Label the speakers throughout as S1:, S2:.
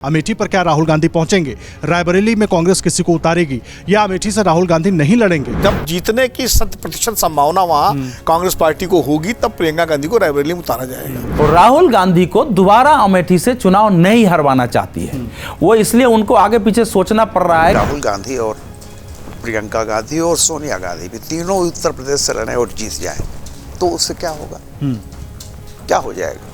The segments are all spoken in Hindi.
S1: अमेठी पर क्या राहुल गांधी पहुंचेंगे? रायबरेली में कांग्रेस किसी को उतारेगी या अमेठी से राहुल गांधी नहीं लड़ेंगे?
S2: जब जीतने की 100% संभावना वहां कांग्रेस पार्टी को होगी तब प्रियंका गांधी को रायबरेली में उतारा जाएगा।
S3: और राहुल गांधी को दोबारा अमेठी से चुनाव नहीं हरवाना चाहती है वो, इसलिए उनको आगे पीछे सोचना पड़ रहा है।
S4: राहुल गांधी और प्रियंका गांधी और सोनिया गांधी भी तीनों उत्तर प्रदेश से लड़े और जीत जाए तो उससे क्या होगा? क्या हो जाएगा?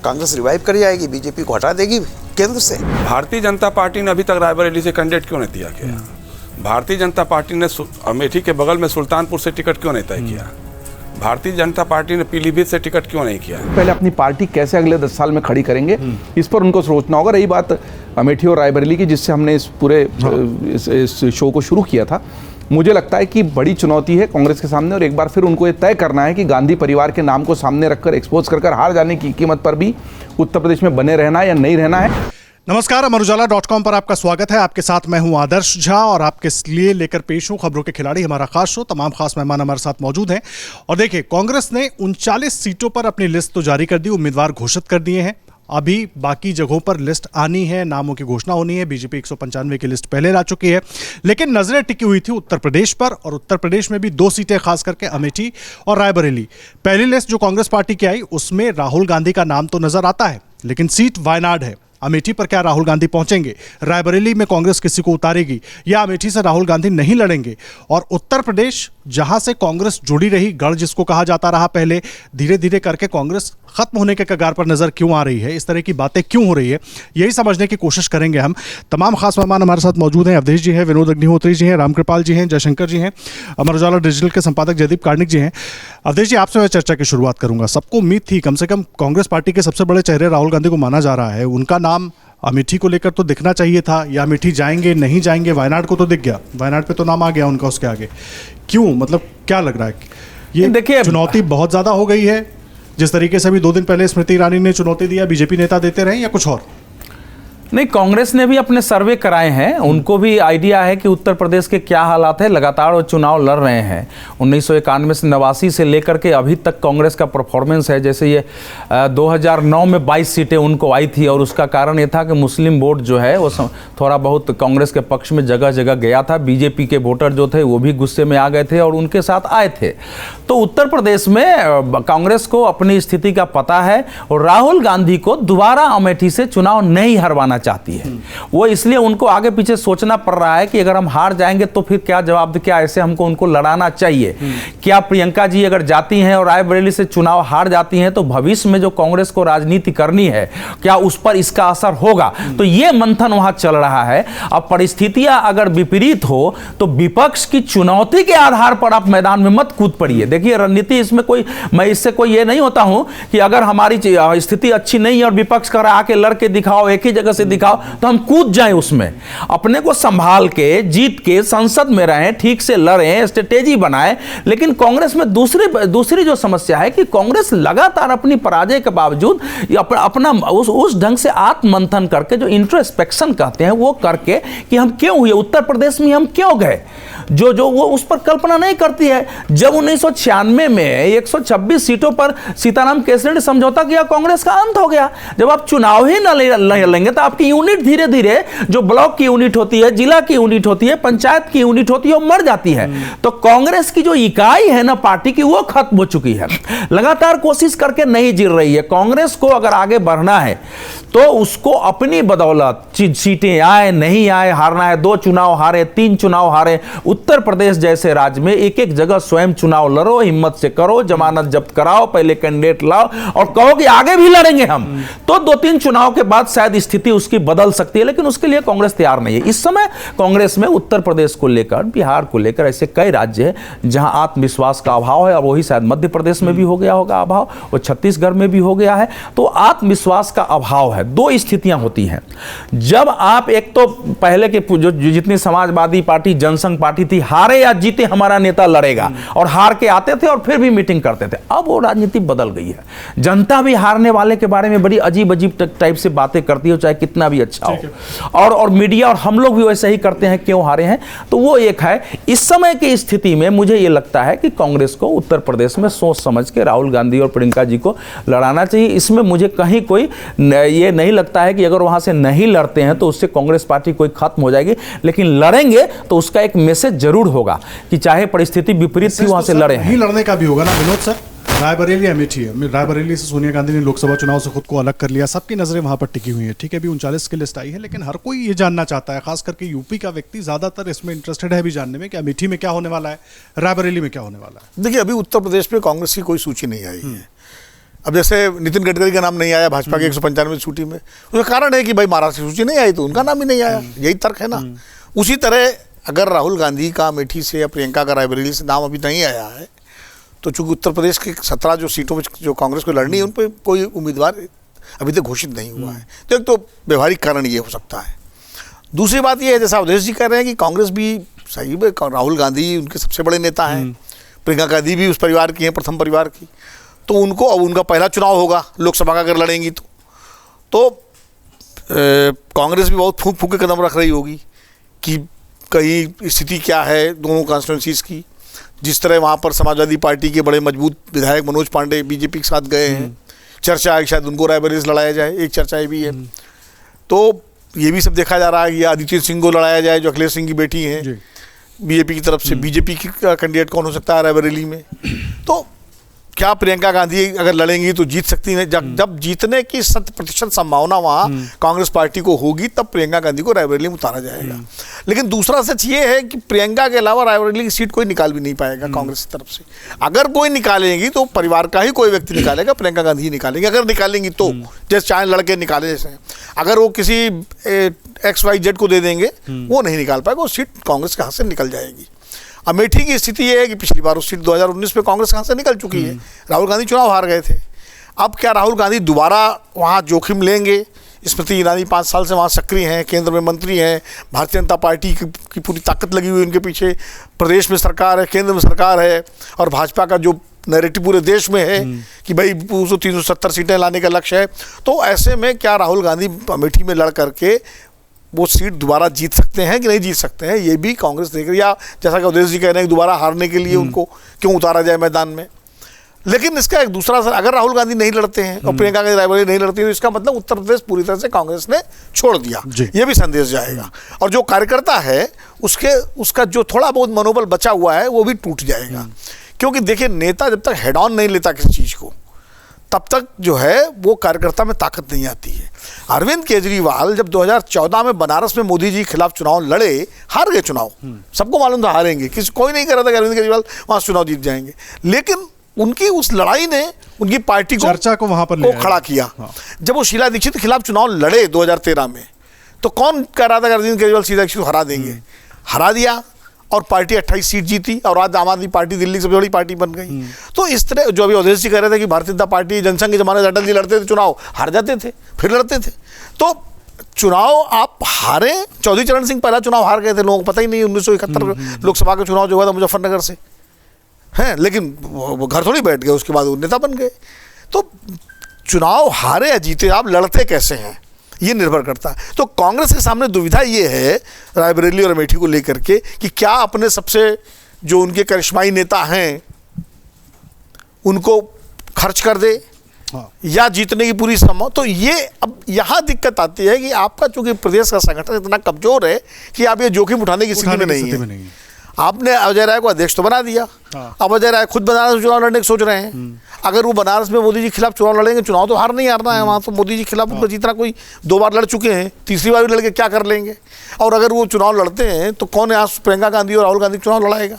S4: कांग्रेस रिवाइव कर जाएगी, बीजेपी को हटा देगी केंद्र से।
S5: भारतीय जनता पार्टी ने अभी तक रायबरेली से कैंडिडेट क्यों नहीं दिया गया? भारतीय जनता पार्टी ने अमेठी के बगल में सुल्तानपुर से टिकट क्यों नहीं तय किया? भारतीय जनता पार्टी ने पीलीभीत से टिकट क्यों नहीं किया?
S6: पहले अपनी पार्टी कैसे अगले 10 साल में खड़ी करेंगे, इस पर उनको सोचना होगा। रही बात अमेठी और रायबरेली की, जिससे हमने इस पूरे इस शो को शुरू किया था, मुझे लगता है कि बड़ी चुनौती है कांग्रेस के सामने और एक बार फिर उनको ये तय करना है कि गांधी परिवार के नाम को सामने रखकर एक्सपोज कर हार जाने की कीमत पर भी उत्तर प्रदेश में बने रहना है या नहीं रहना है।
S1: नमस्कार, अमरुजाला.com पर आपका स्वागत है। आपके साथ मैं हूं आदर्श झा और आपके लिए लेकर पेश हूं खबरों के खिलाड़ी, हमारा खास शो। तमाम खास मेहमान हमारे साथ मौजूद हैं। और देखिए, कांग्रेस ने 39 सीटों पर अपनी लिस्ट तो जारी कर दी, उम्मीदवार घोषित कर दिए हैं। अभी बाकी जगहों पर लिस्ट आनी है, नामों की घोषणा होनी है। बीजेपी 195 की लिस्ट पहले ला चुकी है, लेकिन नजरें टिकी हुई थी उत्तर प्रदेश पर, और उत्तर प्रदेश में भी 2 सीटें, खास करके अमेठी और रायबरेली। पहली लिस्ट जो कांग्रेस पार्टी की आई उसमें राहुल गांधी का नाम तो नजर आता है, लेकिन सीट वायनाड है। अमेठी पर क्या राहुल गांधी पहुंचेंगे? रायबरेली में कांग्रेस किसी को उतारेगी या अमेठी से राहुल गांधी नहीं लड़ेंगे? और उत्तर प्रदेश, जहां से कांग्रेस जुड़ी रही, गढ़ जिसको कहा जाता रहा पहले, धीरे धीरे करके कांग्रेस खत्म होने के कगार पर नजर क्यों आ रही है? इस तरह की बातें क्यों हो रही है, यही समझने की कोशिश करेंगे हम। तमाम खास मेहमान हमारे साथ मौजूद हैं। अवधेश जी हैं, विनोद अग्निहोत्री जी हैं, रामकृपाल जी हैं, जयशंकर जी हैं, अमर उजाला डिजिटल के संपादक जयदीप कार्णिक जी हैं। अवधेश जी, आपसे मैं चर्चा की शुरुआत करूंगा। सबको उम्मीद थी, कम से कम कांग्रेस पार्टी के सबसे बड़े चेहरे राहुल गांधी को माना जा रहा है, उनका नाम अमेठी को लेकर तो दिखना चाहिए था, या अमेठी जाएंगे नहीं जाएंगे? वायनाड को तो दिख गया, वायनाड पे तो नाम आ गया उनका, उसके आगे क्यों? मतलब क्या लग रहा है? ये देखिए, चुनौती बहुत ज्यादा हो गई है। जिस तरीके से अभी 2 दिन पहले स्मृति ईरानी ने चुनौती दिया, बीजेपी नेता देते रहे, या कुछ और?
S3: नहीं, कांग्रेस ने भी अपने सर्वे कराए हैं, उनको भी आइडिया है कि उत्तर प्रदेश के क्या हालात है। लगातार वो चुनाव लड़ रहे हैं 1991 से 89 से लेकर के अभी तक कांग्रेस का परफॉर्मेंस है। जैसे ये 2009 में 22 सीटें उनको आई थी, और उसका कारण ये था कि मुस्लिम वोट जो है वो थोड़ा बहुत कांग्रेस के पक्ष में जगह जगह गया था। बीजेपी के वोटर जो थे वो भी गुस्से में आ गए थे और उनके साथ आए थे। तो उत्तर प्रदेश में कांग्रेस को अपनी स्थिति का पता है, और राहुल गांधी को दोबारा अमेठी से चुनाव नहीं हरवाना चाहती है वो, इसलिए उनको आगे पीछे सोचना पड़ रहा है कि अगर हम हार जाएंगे तो फिर क्या जवाब, क्या ऐसे हमको उनको लड़ाना चाहिए? क्या प्रियंका जी अगर जाती हैं और रायबरेली से चुनाव हार जाती हैं तो भविष्य में जो कांग्रेस को राजनीति करनी है, क्या उस पर इसका असर होगा? तो ये मंथन वहां चल रहा है। अब परिस्थितियां अगर विपरीत हो तो विपक्ष की चुनौती के आधार पर आप मैदान में मत कूद पड़िए। देखिए, रणनीति इसमें कोई, मैं इससे कोई ये नहीं होता हूं कि अगर हमारी स्थिति अच्छी नहीं है और विपक्ष कर आके लड़के दिखाओ, एक ही जगह से दिखाओ, तो हम कूद जाएं उसमें। अपने को संभाल के, जीत के संसद में रहें, ठीक से लड़ें, स्ट्रेटेजी बनाएं। लेकिन कांग्रेस में दूसरी जो समस्या है कि कांग्रेस लगातार अपनी पराजय के बावजूद अपना उस ढंग से आत्ममंथन करके, जो इंट्रोस्पेक्शन कहते हैं वो करके, कि हम क्यों हुए उत्तर प्रदेश में, हम क्यों गए, जो वो उस पर कल्पना नहीं करती है। जब 1996 में 126 सीटों पर सीताराम केसरी ने समझौता किया, कांग्रेस का अंत हो गया। जब आप चुनाव ही न लेंगे तो आपकी यूनिट धीरे धीरे, जो ब्लॉक की यूनिट होती है, जिला की यूनिट होती है, पंचायत की यूनिट होती है, वो मर जाती है। तो कांग्रेस की जो इकाई है ना पार्टी की, वो खत्म हो चुकी है। लगातार कोशिश करके नहीं जिर रही है। कांग्रेस को अगर आगे बढ़ना है तो उसको अपनी बदौलत, सीटें आए नहीं आए, हारना है। 2 चुनाव हारे, 3 चुनाव हारे, उत्तर प्रदेश जैसे राज्य में एक एक जगह स्वयं चुनाव लड़ो, हिम्मत से करो, जमानत जब्त कराओ, पहले कैंडिडेट लाओ और कहो कि आगे भी लड़ेंगे हम, तो 2-3 चुनाव के बाद शायद स्थिति उसकी बदल सकती है। लेकिन उसके लिए कांग्रेस तैयार नहीं है। इस समय कांग्रेस में उत्तर प्रदेश को लेकर, बिहार को लेकर ऐसे कई राज्य हैं जहां आत्मविश्वास का अभाव है, और वही शायद मध्य प्रदेश में भी हो गया होगा अभाव, और छत्तीसगढ़ में भी हो गया है। तो आत्मविश्वास का अभाव है। 2 स्थितियां होती हैं जब आप, एक तो पहले के जो जितनी समाजवादी पार्टी, जनसंघ पार्टी थी, हारे या जीते हमारा नेता लड़ेगा, और हार के आते थे और फिर भी मीटिंग करते थे। अब वो राजनीति बदल गई है। जनता भी हारने वाले के बारे में बड़ी अजीब अजीब टाइप से बातें करती है, चाहे कितना भी अच्छा हो, और मीडिया और हम लोग भी वैसे ही करते हैं, क्यों हारे हैं। तो वो एक है। इस समय की स्थिति में मुझे ये लगता है कि कांग्रेस को उत्तर प्रदेश में सोच समझ के राहुल गांधी और प्रियंका जी को लड़ाना चाहिए। इसमें मुझे कहीं कोई ये नहीं लगता है कि अगर वहां से नहीं लड़ते हैं तो उससे कांग्रेस पार्टी कोई खत्म हो जाएगी, लेकिन लड़ेंगे तो उसका एक मैसेज जरूर होगा कि चाहे परिस्थिति विपरीत थी वहां से लड़े हैं।
S1: नहीं लड़ने का भी होगा ना विनोद सर। रायबरेली अमेठी है, रायबरेली से सोनिया गांधी ने लोकसभा चुनाव से खुद को अलग कर लिया, सबकी नजरें वहां पर टिकी हुई है। ठीक है, अभी 39 की लिस्ट आई है, लेकिन हर कोई ये जानना चाहता है, खास करके यूपी का व्यक्ति ज्यादातर इसमें इंटरेस्टेड है भी जानने में कि अमेठी में क्या होने वाला है, रायबरेली में क्या होने वाला है।
S2: देखिए, अभी उत्तर प्रदेश में कांग्रेस की कोई सूची नहीं आई है। अब जैसे नितिन गडकरी का नाम नहीं आया भाजपा की 195 सूची में, उसका कारण है कि भाई महाराष्ट्र की सूची नहीं आई तो उनका नाम ही नहीं आया, यही तर्क है ना। उसी तरह अगर राहुल गांधी का अमेठी से या प्रियंका का रायबरेली से नाम अभी नहीं आया है तो चूंकि उत्तर प्रदेश के 17 जो सीटों में जो कांग्रेस को लड़नी है उन पर कोई उम्मीदवार अभी तक घोषित नहीं हुआ है। तो एक तो व्यवहारिक कारण ये हो सकता है। दूसरी बात ये है, जैसा अवधेश जी कह रहे हैं कि कांग्रेस भी सही में, राहुल गांधी उनके सबसे बड़े नेता हैं, प्रियंका गांधी भी उस परिवार की हैं, प्रथम परिवार की, तो उनको अब उनका पहला चुनाव होगा लोकसभा का अगर लड़ेंगी तो कांग्रेस भी बहुत फूंक फूंक के कदम रख रही होगी कि कहीं स्थिति क्या है दोनों कॉन्स्टिट्यूंसीज की। जिस तरह वहाँ पर समाजवादी पार्टी के बड़े मजबूत विधायक मनोज पांडे बीजेपी के साथ गए हैं, चर्चा है शायद उनको रायबरेली से लड़ाया जाए, एक चर्चा भी है। तो ये भी सब देखा जा रहा है कि आदित्य सिंह को लड़ाया जाए जो अखिलेश सिंह की बेटी हैं बीजेपी की तरफ से। बीजेपी की कैंडिडेट कौन हो सकता है रायबरेली में? तो क्या प्रियंका गांधी अगर लड़ेंगी तो जीत सकती हैं? जब जीतने की 100% संभावना वहाँ कांग्रेस पार्टी को होगी तब प्रियंका गांधी को रायबरेली में उतारा जाएगा। लेकिन दूसरा सच ये है कि प्रियंका के अलावा रायबरेली की सीट कोई निकाल भी नहीं पाएगा कांग्रेस की तरफ से। अगर कोई निकालेंगी तो परिवार का ही कोई व्यक्ति निकालेगा, प्रियंका गांधी ही निकालेंगे अगर निकालेंगी तो, जैसे चाहे लड़के निकाले जैसे। अगर वो किसी XYZ को दे देंगे वो नहीं निकाल पाएगा, वो सीट कांग्रेस के हाथ से निकल जाएगी। अमेठी की स्थिति ये है कि पिछली बार उस सीट 2019 में कांग्रेस कहाँ से निकल चुकी है, राहुल गांधी चुनाव हार गए थे। अब क्या राहुल गांधी दोबारा वहाँ जोखिम लेंगे? स्मृति ईरानी 5 साल से वहाँ सक्रिय हैं, केंद्र में मंत्री हैं, भारतीय जनता पार्टी की पूरी ताकत लगी हुई उनके पीछे, प्रदेश में सरकार है, केंद्र में सरकार है, और भाजपा का जो नैरेटिव पूरे देश में है कि भाई 370 सीटें लाने का लक्ष्य है। तो ऐसे में क्या राहुल गांधी अमेठी में लड़ करके वो सीट दोबारा जीत सकते हैं कि नहीं जीत सकते हैं, ये भी कांग्रेस देख रही है। या जैसा कि अवधेश जी कह रहे हैं कि दोबारा हारने के लिए उनको क्यों उतारा जाए मैदान में। लेकिन इसका एक दूसरा असर, अगर राहुल गांधी नहीं लड़ते हैं और प्रियंका गांधी रायबरेली नहीं लड़ती है तो इसका मतलब उत्तर प्रदेश पूरी तरह से कांग्रेस ने छोड़ दिया, ये भी संदेश जाएगा। और जो कार्यकर्ता है उसका जो थोड़ा बहुत मनोबल बचा हुआ है वो भी टूट जाएगा। क्योंकि देखिए, नेता जब तक हेड ऑन नहीं लेता किसी चीज़ को तब तक जो है वो कार्यकर्ता में ताकत नहीं आती है। अरविंद केजरीवाल जब 2014 में बनारस में मोदी जी के खिलाफ चुनाव लड़े, हार गए चुनाव, सबको मालूम था हारेंगे, कोई नहीं कह रहा था कि अरविंद केजरीवाल वहाँ चुनाव जीत जाएंगे। लेकिन उनकी उस लड़ाई ने उनकी पार्टी को चर्चा को वहाँ पर खड़ा किया। जब वो शीला दीक्षित के खिलाफ चुनाव लड़े 2013 में तो कौन कह रहा था कि अरविंद केजरीवाल शीला दीक्षित को हरा देंगे? हरा दिया और पार्टी 28 सीट जीती और आज आम आदमी पार्टी दिल्ली की सबसे बड़ी पार्टी बन गई। तो इस तरह जो अभी अवधेश जी कह रहे थे कि भारतीय जनता पार्टी जनसंघ के जमाने से अटल जी लड़ते थे चुनाव, हार जाते थे, फिर लड़ते थे। तो चुनाव आप हारे, चौधरी चरण सिंह पहला चुनाव हार गए थे, लोगों को पता ही नहीं 1971 लोकसभा का चुनाव जो हुआ था मुजफ्फरनगर से हैं, लेकिन वो घर थोड़ी बैठ गए, उसके बाद वो नेता बन गए। तो चुनाव हारे या जीते आप लड़ते कैसे हैं ये निर्भर करता है। तो कांग्रेस के सामने दुविधा ये है रायबरेली और अमेठी को लेकर के कि क्या अपने सबसे जो उनके करिश्माई नेता हैं उनको खर्च कर दे या जीतने की पूरी संभव। तो ये अब यहाँ दिक्कत आती है कि आपका चूंकि प्रदेश का संगठन इतना कमजोर है कि आप ये जोखिम उठाने की स्थिति में नहीं है। आपने अजय राय को अध्यक्ष तो बना दिया, अब अजय राय खुद बनारस में चुनाव लड़ने की सोच रहे हैं। अगर वो बनारस में मोदी जी के खिलाफ चुनाव लड़ेंगे, चुनाव तो हार नहीं हारना है वहाँ, तो मोदी जी के खिलाफ उनको जीतना, कोई 2 बार लड़ चुके हैं, तीसरी बार भी लड़के क्या कर लेंगे। और अगर वो चुनाव लड़ते हैं तो कौन यहाँ प्रियंका गांधी और राहुल गांधी चुनाव लड़ाएगा?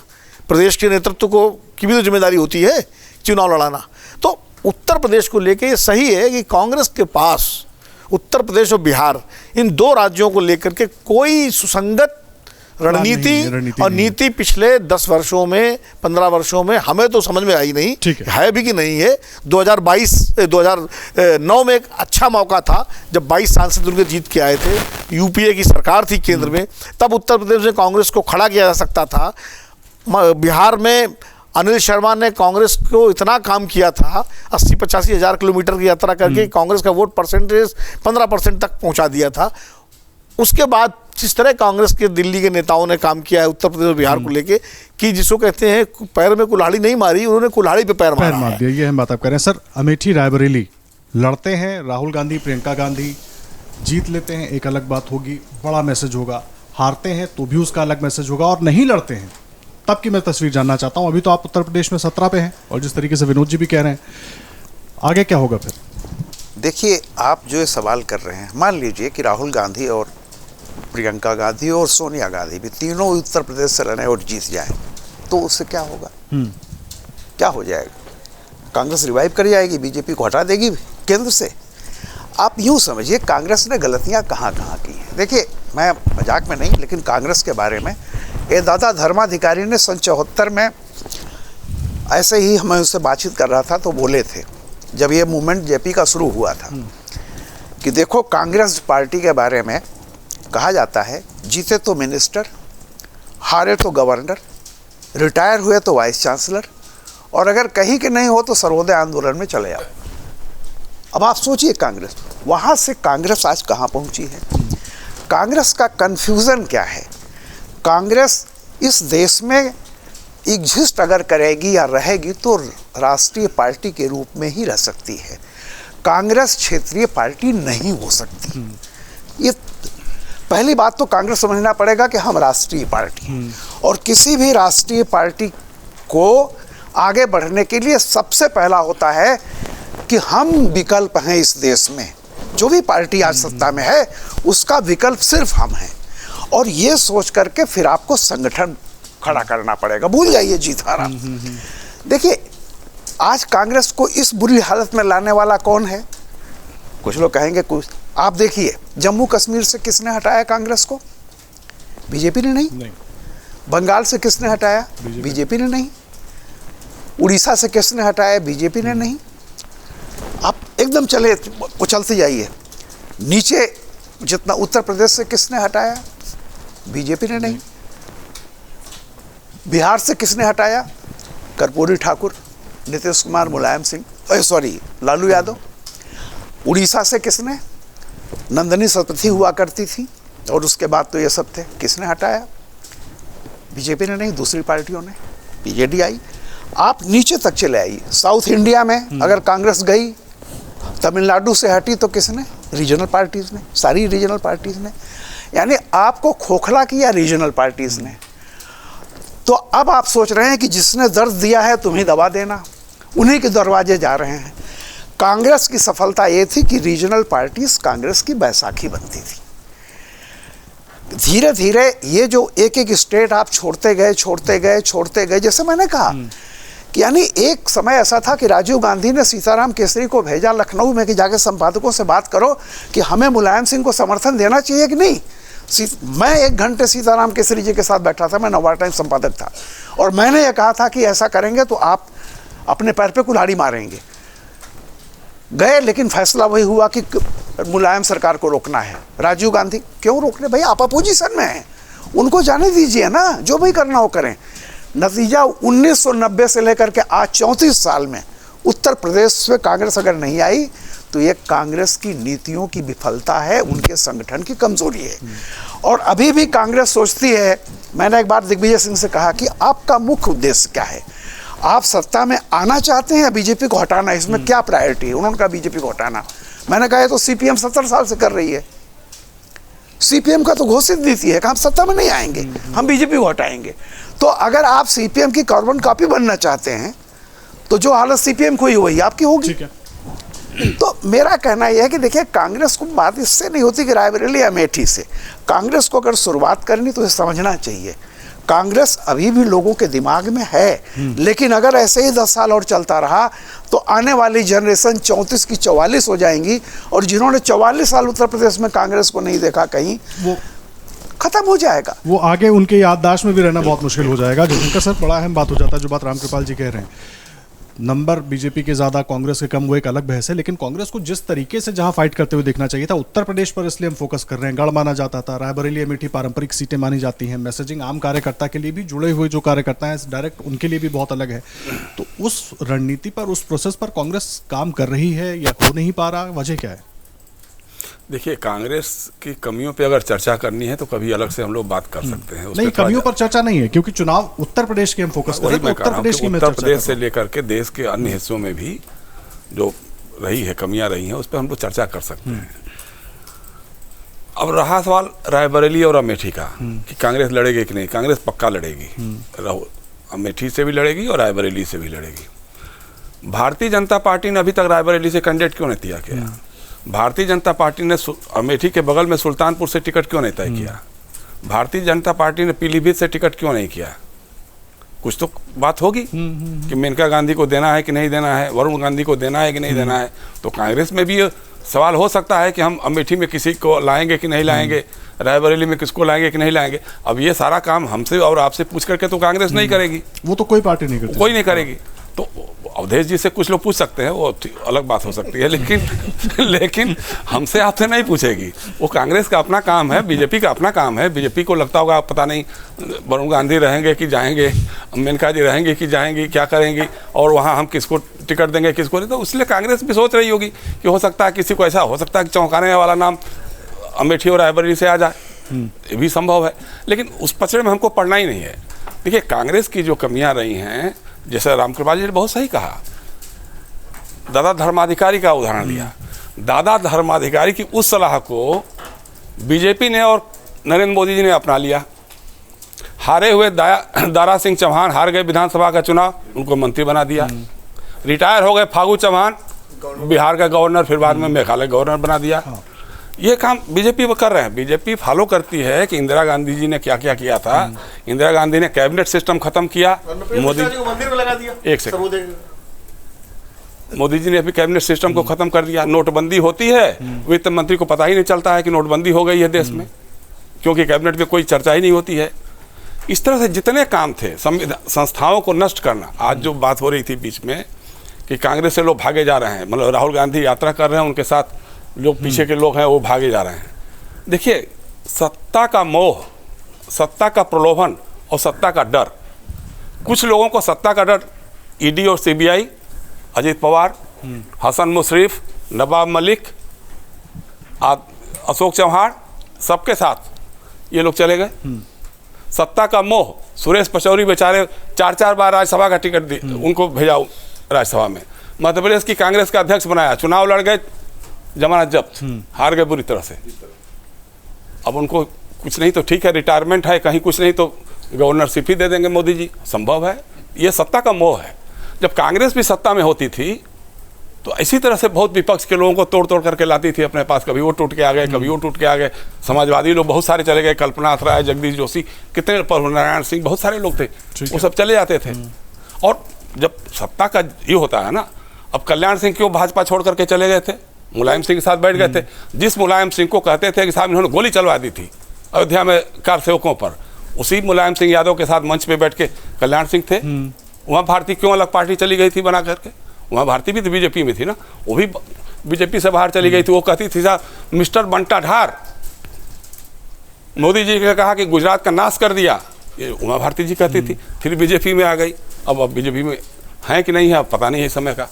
S2: प्रदेश के नेतृत्व को की भी तो जिम्मेदारी होती है चुनाव लड़ाना। तो उत्तर प्रदेश को लेकर ये सही है कि कांग्रेस के पास उत्तर प्रदेश और बिहार इन 2 राज्यों को लेकर के कोई सुसंगत रणनीति और नीति पिछले 10 वर्षों में 15 वर्षों में हमें तो समझ में आई नहीं है भी कि नहीं है। 2009 में एक अच्छा मौका था जब 22 सांसद उनके जीत के आए थे, यूपीए की सरकार थी केंद्र में, तब उत्तर प्रदेश में कांग्रेस को खड़ा किया जा सकता था। बिहार में अनिल शर्मा ने कांग्रेस को इतना काम किया था, 80-85 हज़ार किलोमीटर की यात्रा करके कांग्रेस का वोट परसेंटेज 15% तक पहुंचा दिया था। उसके बाद जिस तरह कांग्रेस के दिल्ली के नेताओं ने काम किया है उत्तर प्रदेश और बिहार को लेके, कि जिसको कहते हैं पैर में कुल्हाड़ी नहीं मारी, उन्होंने कुल्हाड़ी पे पैर मारा
S1: मार
S2: है।
S1: दिया, ये हम बात आप कर रहे हैं। सर, अमेठी रायबरेली लड़ते हैं राहुल गांधी, प्रियंका गांधी, जीत लेते हैं एक अलग बात होगी, बड़ा मैसेज होगा, हारते हैं तो भी उसका अलग मैसेज होगा, और नहीं लड़ते हैं तब की मैं तस्वीर जानना चाहता हूं। अभी तो आप उत्तर प्रदेश में 17 पे हैं और जिस तरीके से विनोद जी भी कह रहे हैं, आगे क्या होगा फिर?
S4: देखिए, आप जो ये सवाल कर रहे हैं, मान लीजिए कि राहुल गांधी और प्रियंका गांधी और सोनिया गांधी भी तीनों उत्तर प्रदेश से लड़े और जीत जाए, तो उससे क्या होगा? क्या हो जाएगा? कांग्रेस रिवाइव कर जाएगी, बीजेपी को हटा देगी केंद्र से। आप यूं समझिए, कांग्रेस ने गलतियां कहाँ कहाँ की हैं। देखिए, मैं मजाक में नहीं, लेकिन कांग्रेस के बारे में ये दादा धर्माधिकारी ने सन 74 में ऐसे ही मैं उससे बातचीत कर रहा था तो बोले थे, जब ये मूवमेंट जेपी का शुरू हुआ था, कि देखो कांग्रेस पार्टी के बारे में कहा जाता है, जीते तो मिनिस्टर, हारे तो गवर्नर, रिटायर हुए तो वाइस चांसलर, और अगर कहीं के नहीं हो तो सर्वोदय आंदोलन में चले आओ। अब आप सोचिए, कांग्रेस वहाँ से कांग्रेस आज कहाँ पहुँची है? कांग्रेस का कन्फ्यूज़न क्या है? कांग्रेस इस देश में एग्जिस्ट अगर करेगी या रहेगी तो राष्ट्रीय पार्टी के रूप में ही रह सकती है। कांग्रेस क्षेत्रीय पार्टी नहीं हो सकती। ये पहली बात तो कांग्रेस समझना पड़ेगा कि हम राष्ट्रीय पार्टी, और किसी भी राष्ट्रीय पार्टी को आगे बढ़ने के लिए सबसे पहला होता है कि हम विकल्प हैं इस देश में। जो भी पार्टी आज सत्ता में है उसका विकल्प सिर्फ हम हैं, और ये सोच करके फिर आपको संगठन खड़ा करना पड़ेगा। भूल जाइए जीत हारा। देखिए, आज कांग्रेस को इस बुरी हालत में लाने वाला कौन है? कुछ लोग कहेंगे कुछ, आप देखिए, जम्मू कश्मीर से किसने हटाया कांग्रेस को? बीजेपी ने नहीं। बंगाल से किसने हटाया? बीजेपी ने नहीं। उड़ीसा से किसने हटाया? बीजेपी ने नहीं। आप एकदम चले उछलते जाइए, नीचे जितना उत्तर प्रदेश से किसने हटाया? बीजेपी ने नहीं। बिहार से किसने हटाया? कर्पूरी ठाकुर, नीतीश कुमार, मुलायम सिंह, लालू यादव। उड़ीसा से किसने? नंदनी सतपथी हुआ करती थी, और उसके बाद तो ये सब थे। किसने हटाया? बीजेपी ने नहीं, दूसरी पार्टियों ने। बीजेडी आई। आप नीचे तक चले आइए, साउथ इंडिया में अगर कांग्रेस गई, तमिलनाडु से हटी तो किसने? रीजनल पार्टीज़ ने, सारी रीजनल पार्टीज़ ने। यानी आपको खोखला किया रीजनल पार्टीज़ ने। तो अब आप सोच रहे हैं कि जिसने दर्द दिया है तुम्हें दवा देना, उन्हीं के दरवाजे जा रहे हैं। कांग्रेस की सफलता ये थी कि रीजनल पार्टीज कांग्रेस की बैसाखी बनती थी। धीरे धीरे ये जो एक एक स्टेट आप छोड़ते गए, जैसे मैंने कहा कि यानी एक समय ऐसा था कि राजीव गांधी ने सीताराम केसरी को भेजा लखनऊ में कि जाके संपादकों से बात करो कि हमें मुलायम सिंह को समर्थन देना चाहिए कि नहीं। मैं 1 घंटे सीताराम केसरी जी के साथ बैठा था, मैं नवभारत टाइम्स संपादक था, और मैंने ये कहा था कि ऐसा करेंगे तो आप अपने पैर पे कुल्हाड़ी मारेंगे। गए, लेकिन फैसला वही हुआ कि मुलायम सरकार को रोकना है। राजीव गांधी क्यों रोकने? भाई आप अपोजिशन में हैं, उनको जाने दीजिए ना, जो भी करना हो करें। नतीजा 1990 से लेकर के आज 34 साल में उत्तर प्रदेश में कांग्रेस अगर नहीं आई तो ये कांग्रेस की नीतियों की विफलता है, उनके संगठन की कमजोरी है। और अभी भी कांग्रेस सोचती है, मैंने एक बार दिग्विजय सिंह से कहा कि आपका मुख्य उद्देश्य क्या है? आप सत्ता में आना चाहते हैं या बीजेपी को हटाना? इसमें क्या प्रायोरिटी है? उन्होंने कहा बीजेपी को हटाना। मैंने कहा तो सीपीएम 70 साल से कर रही है। सीपीएम का तो घोषित नीति है कि हम सत्ता में नहीं आएंगे, हम बीजेपी को हटाएंगे। तो अगर आप सीपीएम की कार्बन कॉपी बनना चाहते हैं तो जो हालत सीपीएम को ही वही आपकी होगी। तो मेरा कहना यह है कि देखिए, कांग्रेस को बात इससे नहीं होती कि रायबरेली अमेठी से। कांग्रेस को अगर शुरुआत करनी तो ये समझना चाहिए, कांग्रेस अभी भी लोगों के दिमाग में है, लेकिन अगर ऐसे ही 10 साल और चलता रहा तो आने वाली जनरेशन 34 की 44 हो जाएंगी, और जिन्होंने 44 साल उत्तर प्रदेश में कांग्रेस को नहीं देखा कहीं, वो खत्म हो जाएगा।
S1: वो आगे उनके याददाश्त में भी रहना बहुत मुश्किल हो जाएगा। जो उनका सर बड़ा अहम बात हो जाता है, जो बात रामकृपाल जी कह रहे हैं। नंबर बीजेपी के ज़्यादा कांग्रेस के कम, वो एक अलग बहस है, लेकिन कांग्रेस को जिस तरीके से जहां फाइट करते हुए देखना चाहिए था, उत्तर प्रदेश पर इसलिए हम फोकस कर रहे हैं। गढ़ माना जाता था, रायबरेली अमेठी पारंपरिक सीटें मानी जाती हैं, मैसेजिंग आम कार्यकर्ता के लिए भी, जुड़े हुए जो कार्यकर्ता हैं डायरेक्ट उनके लिए भी बहुत अलग है। तो उस रणनीति पर, उस प्रोसेस पर कांग्रेस काम कर रही है या हो नहीं पा रहा, वजह क्या है?
S5: देखिए, कांग्रेस की कमियों पे अगर चर्चा करनी है तो कभी अलग से हम लोग बात कर सकते हैं। उस
S1: नहीं,
S5: पे थोड़ा
S1: कमियों पर चर्चा नहीं है, क्योंकि चुनाव उत्तर प्रदेश के हम फोकस कर
S5: वही
S1: रहे हैं,
S5: मैं
S1: तो
S5: कह
S1: उत्तर
S5: रहा हूं
S1: प्रदेश
S5: कि
S1: की मैं
S5: उत्तर
S1: चर्चा
S5: प्रदेश
S1: कर
S5: से
S1: रहा हूं।
S5: लेकर के देश के अन्य हिस्सों में भी जो रही है, कमियां रही हैं, उस पर हम लोग चर्चा कर सकते हैं। अब रहा सवाल रायबरेली और अमेठी का कि कांग्रेस लड़ेगी कि नहीं। कांग्रेस पक्का लड़ेगी, अमेठी से भी लड़ेगी और रायबरेली से भी लड़ेगी। भारतीय जनता पार्टी ने अभी तक रायबरेली से कैंडिडेट क्यों नहीं दिया किया? भारतीय जनता पार्टी ने अमेठी के बगल में सुल्तानपुर से टिकट क्यों नहीं तय किया? भारतीय जनता पार्टी ने पीलीभीत से टिकट क्यों नहीं किया? कुछ तो बात होगी कि मेनका गांधी को देना है कि नहीं देना है, वरुण गांधी को देना है कि नहीं देना है। तो कांग्रेस में भी ये सवाल हो सकता है कि हम अमेठी में किसी को लाएंगे कि नहीं लाएंगे, रायबरेली में किसको लाएंगे कि नहीं लाएंगे। अब ये सारा काम हमसे और आपसे पूछ करके तो कांग्रेस नहीं करेगी,
S1: वो तो कोई पार्टी नहीं करती,
S5: कोई नहीं करेगी। तो अवधेश जी से कुछ लोग पूछ सकते हैं, वो अलग बात हो सकती है, लेकिन हमसे आपसे नहीं पूछेगी। वो कांग्रेस का अपना काम है, बीजेपी का अपना काम है। बीजेपी को लगता होगा पता नहीं वरुण गांधी रहेंगे कि जाएंगे, मेनका जी रहेंगे कि जाएंगी, क्या करेंगी, और वहाँ हम किसको टिकट देंगे किसको नहीं। तो इसलिए कांग्रेस भी सोच रही होगी कि हो सकता है किसी को ऐसा हो सकता है कि चौंकाने वाला नाम अमेठी और रायबरेली से आ जाए, ये भी संभव है। लेकिन उस पचड़े में हमको पड़ना ही नहीं है। देखिए, कांग्रेस की जो कमियां रही हैं, जैसे रामकृपाल जी ने बहुत सही कहा, दादा धर्माधिकारी का उदाहरण दिया। दादा धर्माधिकारी की उस सलाह को बीजेपी ने और नरेंद्र मोदी जी ने अपना लिया। हारे हुए दारा सिंह चौहान हार गए विधानसभा का चुनाव, उनको मंत्री बना दिया। रिटायर हो गए फागू चौहान, बिहार का गवर्नर, फिर बाद में मेघालय गवर्नर बना दिया। ये काम बीजेपी वो कर रहे हैं। बीजेपी फॉलो करती है कि इंदिरा गांधी जी ने क्या क्या किया था। इंदिरा गांधी ने कैबिनेट सिस्टम खत्म किया, मोदी
S2: मंदिर में लगा दिया,
S5: एक सेकंड, मोदी जी ने अभी कैबिनेट सिस्टम को खत्म कर दिया। नोटबंदी होती है, वित्त मंत्री को पता ही नहीं चलता है कि नोटबंदी हो गई है देश में, क्योंकि कैबिनेट में कोई चर्चा ही नहीं होती है। इस तरह से जितने काम थे, संस्थाओं को नष्ट करना। आज जो बात हो रही थी बीच में कि कांग्रेस से लोग भागे जा रहे हैं, मतलब राहुल गांधी यात्रा कर रहे हैं, उनके साथ लोग पीछे के लोग हैं वो भागे जा रहे हैं। देखिए, सत्ता का मोह, सत्ता का प्रलोभन और सत्ता का डर, कुछ लोगों को सत्ता का डर ईडी और सीबीआई, अजीत पवार, हसन मुशर्रफ, नवाब मलिक, अशोक चौहान, सबके साथ ये लोग चले गए। सत्ता का मोह, सुरेश पचौरी बेचारे 4-4 बार राज्यसभा का टिकट उनको भेजा राज्यसभा में। मध्य प्रदेश की कांग्रेस का अध्यक्ष बनाया, चुनाव लड़ गए, जमानत जब्त, हार गए बुरी तरह से। अब उनको कुछ नहीं तो ठीक है, रिटायरमेंट है, कहीं कुछ नहीं तो गवर्नरशिप ही दे देंगे मोदी जी, संभव है। ये सत्ता का मोह है। जब कांग्रेस भी सत्ता में होती थी तो इसी तरह से बहुत विपक्ष के लोगों को तोड़ तोड़ करके लाती थी अपने पास। कभी वो टूट के आ गए, कभी वो टूट के आ गए। समाजवादी लोग बहुत सारे चले गए, कल्पनाथ राय, जगदीश जोशी, कितने, नारायण सिंह, बहुत सारे लोग थे, वो सब चले जाते थे। और जब सत्ता का ये होता है ना, अब कल्याण सिंह क्यों भाजपा छोड़ करके चले गए थे, मुलायम सिंह के साथ बैठ गए थे। जिस मुलायम सिंह को कहते थे कि साहब इन्होंने गोली चलवा दी थी अयोध्या में कार सेवकों पर, उसी मुलायम सिंह यादव के साथ मंच पे बैठ के कल्याण सिंह थे। वहाँ भारती क्यों अलग पार्टी चली गई थी बना करके? वहाँ भारती भी तो बीजेपी में थी ना, वो भी बीजेपी से बाहर चली गई थी। वो कहती थी साहब मिस्टर बंटा ढार, मोदी जी ने कहा कि गुजरात का नाश कर दिया, ये उमा भारती जी कहती थी। फिर बीजेपी में आ गई, अब बीजेपी में है कि नहीं है पता नहीं है इस समय का।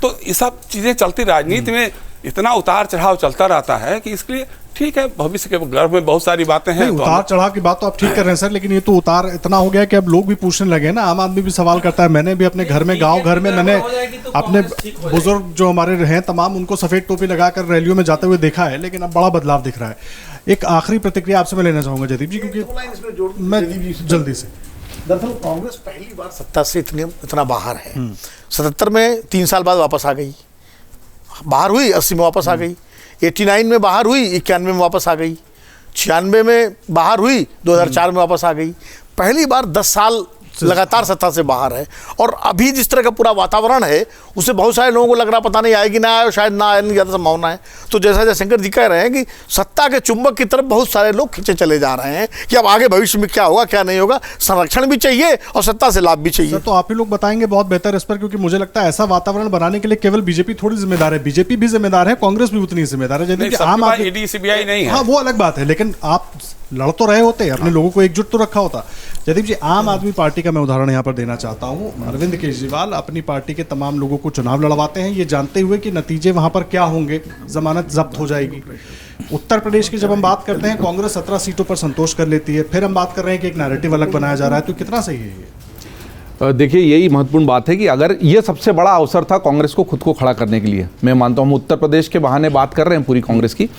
S5: तो ये सब चीज़ें चलती, राजनीति में इतना उतार चढ़ाव चलता रहता है कि इसके लिए ठीक है, भविष्य के गर्भ में बहुत सारी बातें हैं। तो
S1: उतार चढ़ाव की बात तो आप ठीक कर रहे हैं सर, लेकिन ये तो उतार इतना हो गया कि अब लोग भी पूछने लगे ना, आम आदमी भी सवाल करता है। मैंने भी अपने घर में, गांव घर में, मैंने अपने बुजुर्ग जो हमारे हैं तमाम, उनको सफेद टोपी लगाकर रैलियों में जाते हुए देखा है, लेकिन अब बड़ा बदलाव दिख रहा है। एक आखिरी प्रतिक्रिया आपसे मैं लेना चाहूंगा जयदीप जी, क्योंकि मैं जल्दी से,
S2: दरअसल कांग्रेस पहली बार सत्ता से इतना बाहर है। 77 में 3 साल बाद वापस आ गई, बाहर हुई, 80 में वापस आ गई, 89 में बाहर हुई, 91 में वापस आ गई, 96 में बाहर हुई, 2004 में वापस आ गई। पहली बार 10 साल लगातार सत्ता से बाहर है। और अभी जिस तरह का पूरा वातावरण है उससे बहुत सारे लोगों को लग रहा पता नहीं आएगी ना आए, शायद ना आने की ज़्यादा संभावना है। तो जैसा जयशंकर जी कह रहे हैं कि सत्ता के चुंबक की तरफ बहुत सारे लोग खींचे चले जा रहे हैं कि अब आगे भविष्य में क्या होगा क्या नहीं होगा, संरक्षण भी चाहिए और सत्ता से लाभ भी चाहिए।
S1: तो आप ही लोग बताएंगे बहुत बेहतर इस पर, क्योंकि मुझे लगता है ऐसा वातावरण बनाने के लिए केवल बीजेपी थोड़ी जिम्मेदार है, बीजेपी भी जिम्मेदार है, कांग्रेस भी उतनी जिम्मेदार है।
S5: नहीं,
S1: जैसे आम आदमी
S5: ईडी सीबीआई नहीं है।
S1: हाँ वो अलग बात है, लेकिन आप लड़ तो रहे होते, अपने लोगों को एकजुट तो रखा होता। जयदीप जी, आम आदमी पार्टी का मैं उदाहरण यहाँ पर देना चाहता हूँ। अरविंद केजरीवाल अपनी पार्टी के तमाम लोगों को चुनाव लड़वाते हैं, ये जानते हुए कि नतीजे वहां पर क्या होंगे, जमानत जब्त हो जाएगी। उत्तर प्रदेश की जब हम बात करते हैं, कांग्रेस 17 सीटों पर संतोष कर लेती है, फिर हम बात कर रहे हैं कि एक नैरेटिव अलग बनाया जा रहा है, तो कितना सही है ये?
S6: देखिए, यही महत्वपूर्ण बात है कि अगर ये सबसे बड़ा अवसर था कांग्रेस को खुद को खड़ा करने के लिए, मैं मानता हूँ हम उत्तर प्रदेश के बहाने बात कर रहे हैं पूरी कांग्रेस की,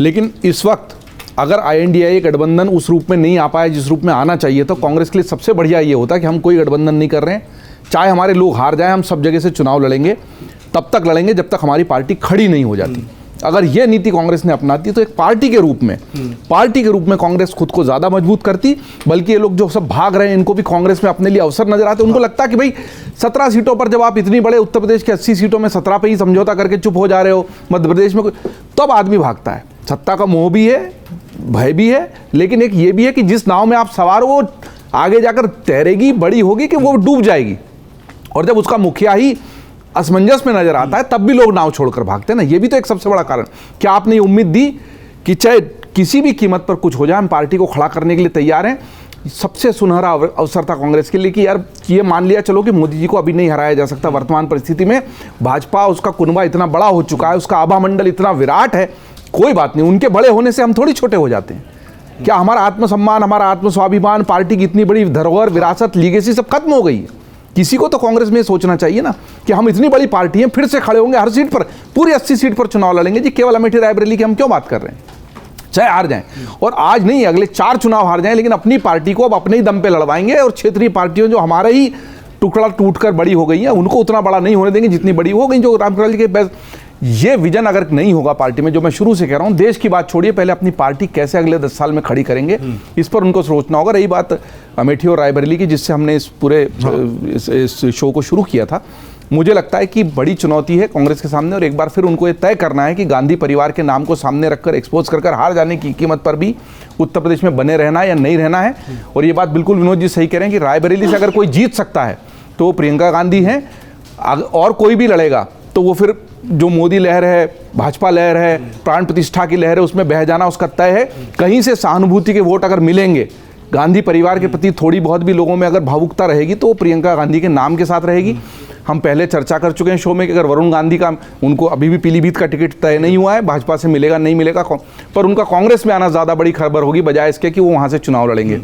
S6: लेकिन इस वक्त अगर INDA गठबंधन उस रूप में नहीं आ पाया जिस रूप में आना चाहिए, तो कांग्रेस के लिए सबसे बढ़िया ये होता कि हम कोई गठबंधन नहीं कर रहे हैं, चाहे हमारे लोग हार जाएं, हम सब जगह से चुनाव लड़ेंगे, तब तक लड़ेंगे जब तक हमारी पार्टी खड़ी नहीं हो जाती। अगर ये नीति कांग्रेस ने अपनाती तो एक पार्टी के रूप में कांग्रेस खुद को ज्यादा मजबूत करती। बल्कि ये लोग जो सब भाग रहे हैं, इनको भी कांग्रेस में अपने लिए अवसर नजर आते। उनको लगता कि भाई 17 सीटों पर जब आप इतनी बड़े उत्तर प्रदेश के 80 सीटों में 17 पे ही समझौता करके चुप हो जा रहे हो, मध्य प्रदेश में तब आदमी भागता है। सत्ता का मोह भी है, भय भी है, लेकिन एक ये भी है कि जिस नाव में आप सवार हो वो आगे जाकर तैरेगी, बड़ी होगी कि वो डूब जाएगी। और जब उसका मुखिया ही असमंजस में नजर आता है, तब भी लोग नाव छोड़कर भागते हैं ना। ये भी तो एक सबसे बड़ा कारण। क्या आपने ये उम्मीद दी कि चाहे किसी भी कीमत पर कुछ हो जाए, हम पार्टी को खड़ा करने के लिए तैयार हैं? सबसे सुनहरा अवसर था कांग्रेस के लिए कि यार ये मान लिया चलो कि मोदी जी को अभी नहीं हराया जा सकता। वर्तमान परिस्थिति में भाजपा, उसका कुनबा इतना बड़ा हो चुका है, उसका आभा मंडल इतना विराट है, कोई बात नहीं, उनके बड़े होने से हम थोड़ी छोटे हो जाते हैं। क्या हमारा आत्मसम्मान, हमारा आत्मस्वाभिमान, पार्टी की इतनी बड़ी धरोहर, विरासत, लीगेसी सब खत्म हो गई है? किसी को तो कांग्रेस में सोचना चाहिए ना कि हम इतनी बड़ी पार्टी हैं, फिर से खड़े होंगे हर सीट पर, पूरी 80 सीट पर चुनाव लड़ेंगे। जी केवल अमेठी रायबरेली की हम क्यों बात कर रहे हैं? चाहे हार जाएं, और आज नहीं अगले 4 चुनाव हार जाएं, लेकिन अपनी पार्टी को अब अपने ही दम पे लड़वाएंगे। और क्षेत्रीय पार्टियों जो हमारा ही टुकड़ा टूटकर बड़ी हो गई हैं, उनको उतना बड़ा नहीं होने देंगे जितनी बड़ी हो गई। जो रामकृपाल जी के ये विजन अगर नहीं होगा पार्टी में, जो मैं शुरू से कह रहा हूं, देश की बात छोड़िए, पहले अपनी पार्टी कैसे अगले 10 साल में खड़ी करेंगे, इस पर उनको सोचना होगा। रही बात अमेठी और रायबरेली की, जिससे हमने इस पूरे इस शो को शुरू किया था, मुझे लगता है कि बड़ी चुनौती है कांग्रेस के सामने। और एक बार फिर उनको ये तय करना है कि गांधी परिवार के नाम को सामने रखकर, एक्सपोज कर हार जाने की कीमत पर भी उत्तर प्रदेश में बने रहना है या नहीं रहना है। और ये बात बिल्कुल विनोद जी सही कह रहे हैं कि रायबरेली से अगर कोई जीत सकता है तो वो प्रियंका गांधी हैं, और कोई भी लड़ेगा तो वो फिर जो मोदी लहर है, भाजपा लहर है, प्राण प्रतिष्ठा की लहर है, उसमें बह जाना उसका तय है। कहीं से सहानुभूति के वोट अगर मिलेंगे, गांधी परिवार के प्रति थोड़ी बहुत भी लोगों में अगर भावुकता रहेगी, तो वो प्रियंका गांधी के नाम के साथ रहेगी। हम पहले चर्चा कर चुके हैं शो में कि अगर वरुण गांधी का, उनको अभी भी पीलीभीत का टिकट तय नहीं हुआ है, भाजपा से मिलेगा नहीं मिलेगा, पर उनका कांग्रेस में आना ज़्यादा बड़ी खबर होगी बजाय इसके कि वो वहाँ से चुनाव लड़ेंगे।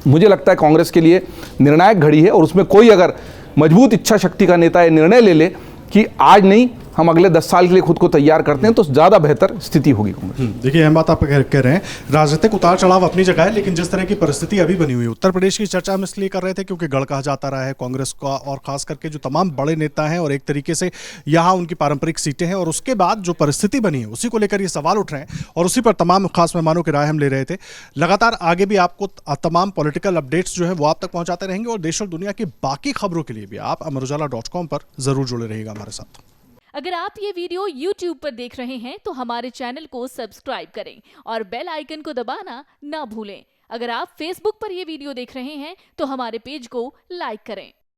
S6: मुझे लगता है कांग्रेस के लिए निर्णायक घड़ी है, और उसमें कोई अगर मजबूत इच्छा शक्ति का नेता ये निर्णय ले ले कि आज नहीं, हम अगले 10 साल के लिए खुद को तैयार करते हैं, तो ज़्यादा बेहतर स्थिति होगी कांग्रेस।
S1: देखिए, हम बात आप कह रहे हैं, राजनीतिक उतार चढ़ाव अपनी जगह है, लेकिन जिस तरह की परिस्थिति अभी बनी हुई है, उत्तर प्रदेश की चर्चा हम इसलिए कर रहे थे क्योंकि गढ़ कहा जाता रहा है कांग्रेस का, और खास करके जो तमाम बड़े नेता हैं और एक तरीके से यहाँ उनकी पारंपरिक सीटें हैं, और उसके बाद जो परिस्थिति बनी है उसी को लेकर ये सवाल उठ रहे हैं, और उसी पर तमाम खास मेहमानों की राय हम ले रहे थे। लगातार आगे भी आपको तमाम पॉलिटिकल अपडेट्स जो है वो आप तक पहुंचाते रहेंगे, और देश और दुनिया की बाकी खबरों के लिए भी आप amarujala.com पर जरूर जुड़े रहिएगा हमारे साथ।
S7: अगर आप ये वीडियो YouTube पर देख रहे हैं तो हमारे चैनल को सब्सक्राइब करें और बेल आइकन को दबाना ना भूलें। अगर आप Facebook पर ये वीडियो देख रहे हैं तो हमारे पेज को लाइक करें।